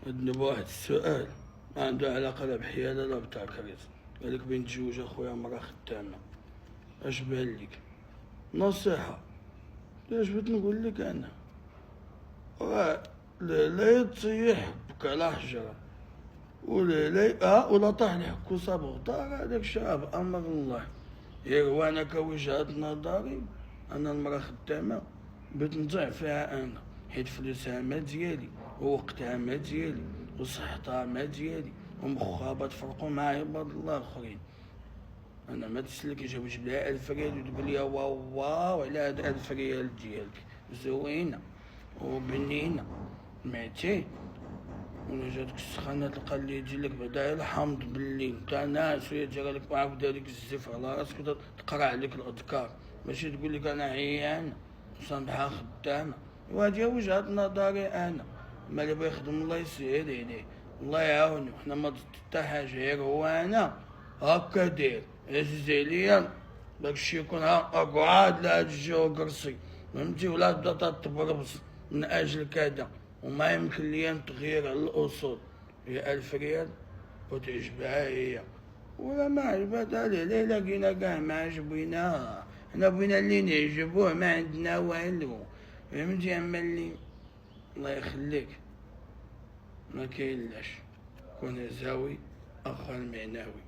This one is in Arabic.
عندنا بواحد السؤال ما عنده علاقة لا بحيالة لا بتعكريت. قالك بين تزوج اخويا مرة خدامة، اش بان ليك؟ نصيحة. اش بغيت نقول لك انا؟ لا يطيح بك على حجرة ولا طاح لحكو صابغ دار، هذاك شاب امر الله. وانا كوجهة نظري انا المرأة خدامة بغيت نطيع فيها انا، حيت فلوسها ما ديالي ووقتها ما ديالي وصحتها ما ديالي ومخها بتفرقوا مع عباد الله اخرين. انا ما تسلكش وجيب لها 1000 ريال وتقول لي واو على هاد 1000 ريال ديالك زوينه وبنينه 200، ولا جاتك السخانه تلقى اللي يجي لك بعدا الحمض بالليل نتا ناعس ويجرى لك معاود ديك الزفر على راسك تقرا عليك الاذكار، ماشي تقول لك انا عيانه وصنبحه خدامه. وهذه وجهه نظري انا. ما اللي بغى يخدم الله يسهل عليه، الله يعاونو. حنا ما ضد حتى حاجه، غير هو انا هكا داير عزيز عليا داكشي يكون اقعد لا تجي وقرصي فهمتي، ولا تبدا تبربص من اجل كذا. وما يمكن ليا تغيير على الاصول. هي 1000 ريال وتعجبها هي ولا ما عجبتها ليه؟ لا لقينا كاع ما عجبيناها، حنا بغينا اللي نعجبوه ما عندنا والو فهمتي. اما اللي الله يخليك ما كاين لاش كون زاوي اخا المعنوي.